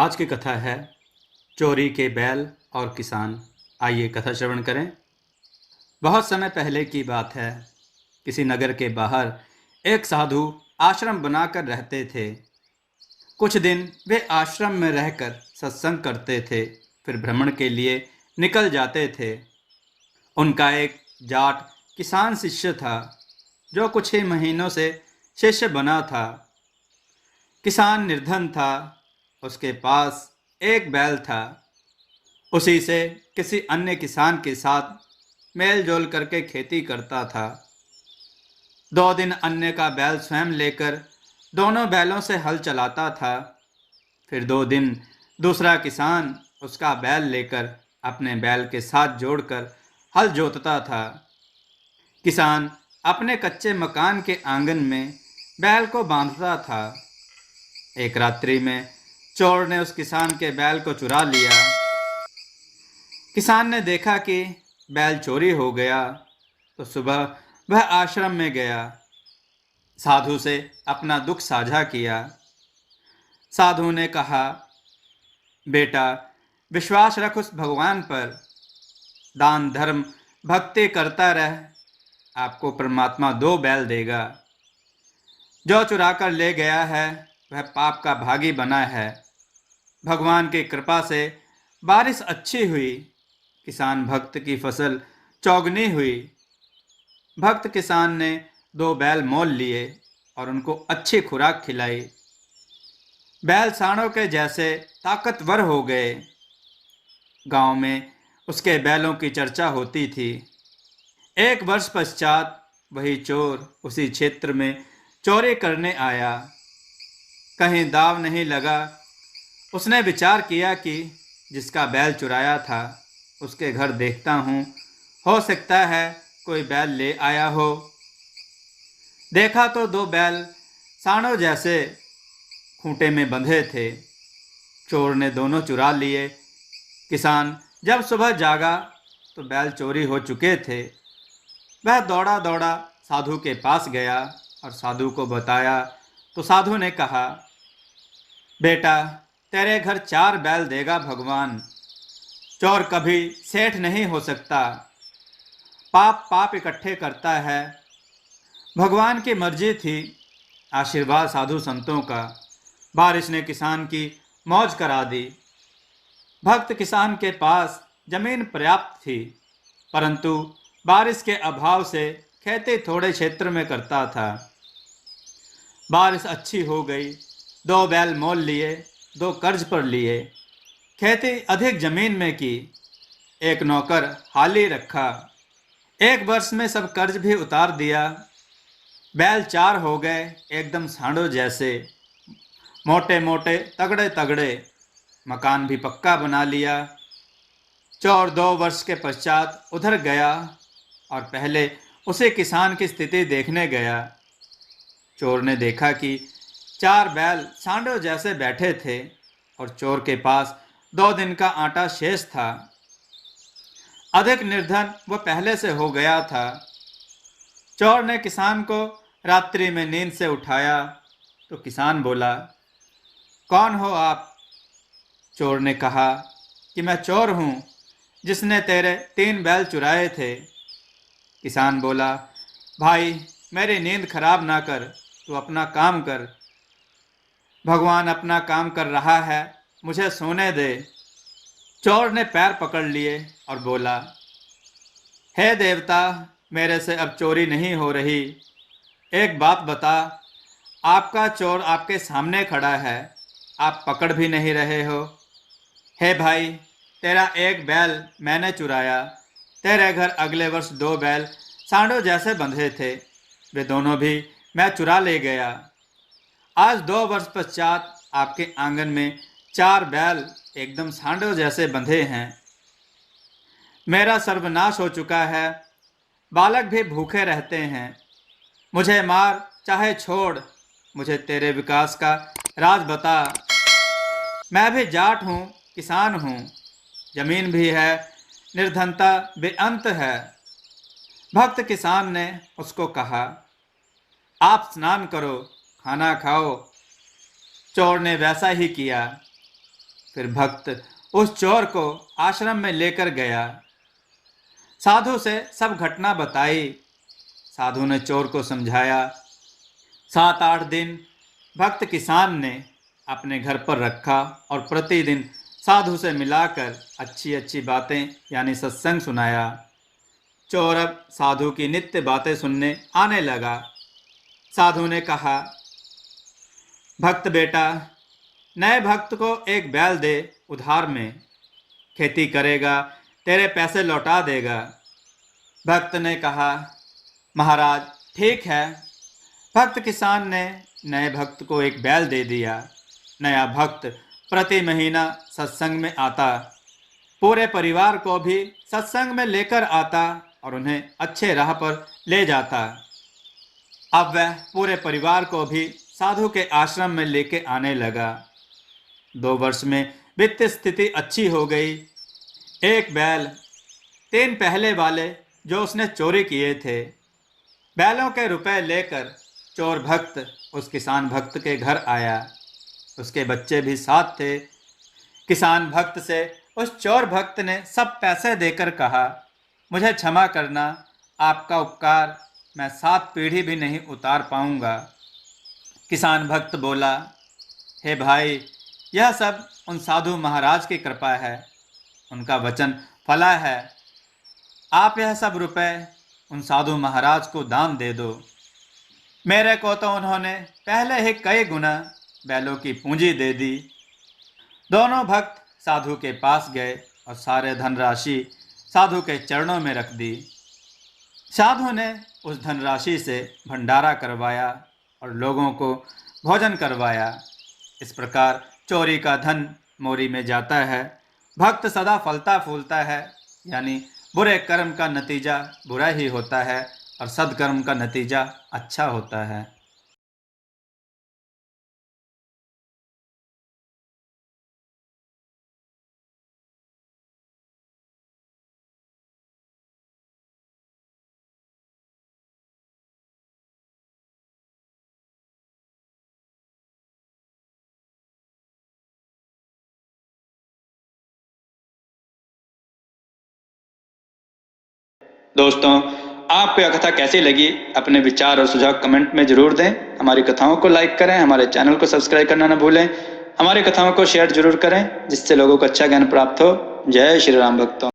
आज की कथा है चोरी के बैल और किसान। आइए कथा श्रवण करें। बहुत समय पहले की बात है। किसी नगर के बाहर एक साधु आश्रम बनाकर रहते थे। कुछ दिन वे आश्रम में रहकर सत्संग करते थे, फिर भ्रमण के लिए निकल जाते थे। उनका एक जाट किसान शिष्य था, जो कुछ ही महीनों से शिष्य बना था। किसान निर्धन था। उसके पास एक बैल था। उसी से किसी अन्य किसान के साथ मेल जोल करके खेती करता था। 2 दिन अन्य का बैल स्वयं लेकर दोनों बैलों से हल चलाता था। फिर 2 दिन दूसरा किसान उसका बैल लेकर अपने बैल के साथ जोड़कर हल जोतता था। किसान अपने कच्चे मकान के आंगन में बैल को बांधता था। एक रात्रि में चोर ने उस किसान के बैल को चुरा लिया। किसान ने देखा कि बैल चोरी हो गया, तो सुबह वह आश्रम में गया। साधु से अपना दुख साझा किया। साधु ने कहा, बेटा, विश्वास रख उस भगवान पर। दान धर्म भक्ति करता रह, आपको परमात्मा 2 बैल देगा। जो चुरा कर ले गया है वह पाप का भागी बना है। भगवान की कृपा से बारिश अच्छी हुई। किसान भक्त की फसल चौगनी हुई। भक्त किसान ने 2 बैल मोल लिए और उनको अच्छी खुराक खिलाई। बैल सांडों के जैसे ताकतवर हो गए। गांव में उसके बैलों की चर्चा होती थी। एक वर्ष पश्चात वही चोर उसी क्षेत्र में चोरी करने आया। कहीं दाव नहीं लगा। उसने विचार किया कि जिसका बैल चुराया था उसके घर देखता हूँ, हो सकता है कोई बैल ले आया हो। देखा तो 2 बैल सांडों जैसे खूंटे में बंधे थे। चोर ने दोनों चुरा लिए। किसान जब सुबह जागा तो बैल चोरी हो चुके थे। वह दौड़ा दौड़ा साधु के पास गया और साधु को बताया, तो साधु ने कहा, बेटा, तेरे घर 4 बैल देगा भगवान। चोर कभी सेठ नहीं हो सकता। पाप पाप इकट्ठे करता है। भगवान की मर्जी थी। आशीर्वाद साधु संतों का। बारिश ने किसान की मौज करा दी। भक्त किसान के पास जमीन पर्याप्त थी, परंतु बारिश के अभाव से खेती थोड़े क्षेत्र में करता था। बारिश अच्छी हो गई। 2 बैल मोल लिए, 2 कर्ज पर लिए। खेती अधिक जमीन में की। एक नौकर हाली रखा। एक वर्ष में सब कर्ज भी उतार दिया। बैल 4 हो गए, एकदम सांडों जैसे, मोटे मोटे, तगड़े तगड़े। मकान भी पक्का बना लिया। चोर 2 वर्ष के पश्चात उधर गया और पहले उसे किसान की स्थिति देखने गया। चोर ने देखा कि 4 बैल सांडों जैसे बैठे थे और चोर के पास 2 दिन का आटा शेष था। अधिक निर्धन वह पहले से हो गया था। चोर ने किसान को रात्रि में नींद से उठाया, तो किसान बोला, कौन हो आप? चोर ने कहा कि मैं चोर हूँ, जिसने तेरे 3 बैल चुराए थे। किसान बोला, भाई, मेरी नींद खराब ना कर, तू अपना काम कर। भगवान अपना काम कर रहा है, मुझे सोने दे। चोर ने पैर पकड़ लिए और बोला, हे देवता, मेरे से अब चोरी नहीं हो रही। एक बात बता, आपका चोर आपके सामने खड़ा है, आप पकड़ भी नहीं रहे हो। हे भाई, तेरा 1 बैल मैंने चुराया। तेरे घर अगले वर्ष 2 बैल सांडों जैसे बंधे थे, वे दोनों भी मैं चुरा ले गया। आज 2 वर्ष पश्चात आपके आंगन में 4 बैल एकदम सांडों जैसे बंधे हैं। मेरा सर्वनाश हो चुका है। बालक भी भूखे रहते हैं। मुझे मार चाहे छोड़, मुझे तेरे विकास का राज बता। मैं भी जाट हूँ, किसान हूँ, जमीन भी है, निर्धनता बेअंत है। भक्त किसान ने उसको कहा, आप स्नान करो, खाना खाओ। चोर ने वैसा ही किया। फिर भक्त उस चोर को आश्रम में लेकर गया। साधु से सब घटना बताई। साधु ने चोर को समझाया। 7-8 दिन भक्त किसान ने अपने घर पर रखा और प्रतिदिन साधु से मिलाकर अच्छी अच्छी बातें यानी सत्संग सुनाया। चोर अब साधु की नित्य बातें सुनने आने लगा। साधु ने कहा, भक्त बेटा, नए भक्त को एक बैल दे उधार में, खेती करेगा, तेरे पैसे लौटा देगा। भक्त ने कहा, महाराज ठीक है। भक्त किसान ने नए भक्त को एक बैल दे दिया। नया भक्त प्रति महीना सत्संग में आता, पूरे परिवार को भी सत्संग में लेकर आता और उन्हें अच्छे राह पर ले जाता। अब वह पूरे परिवार को भी साधु के आश्रम में लेके आने लगा। 2 वर्ष में वित्तीय स्थिति अच्छी हो गई। एक बैल, 3 पहले वाले जो उसने चोरी किए थे, बैलों के रुपए लेकर चोर भक्त उस किसान भक्त के घर आया। उसके बच्चे भी साथ थे। किसान भक्त से उस चोर भक्त ने सब पैसे देकर कहा, मुझे क्षमा करना, आपका उपकार मैं 7 पीढ़ी भी नहीं उतार पाऊंगा। किसान भक्त बोला, हे भाई, यह सब उन साधु महाराज की कृपा है, उनका वचन फला है। आप यह सब रुपए उन साधु महाराज को दान दे दो। मेरे को तो उन्होंने पहले ही कई गुना बैलों की पूंजी दे दी। दोनों भक्त साधु के पास गए और सारे धनराशि साधु के चरणों में रख दी। साधु ने उस धनराशि से भंडारा करवाया और लोगों को भोजन करवाया। इस प्रकार चोरी का धन मोरी में जाता है। भक्त सदा फलता फूलता है, यानी बुरे कर्म का नतीजा बुरा ही होता है और सद्कर्म का नतीजा अच्छा होता है। दोस्तों, आपको यह कथा कैसी लगी? अपने विचार और सुझाव कमेंट में जरूर दें। हमारी कथाओं को लाइक करें, हमारे चैनल को सब्सक्राइब करना न भूलें। हमारी कथाओं को शेयर जरूर करें, जिससे लोगों को अच्छा ज्ञान प्राप्त हो। जय श्री राम भक्तों।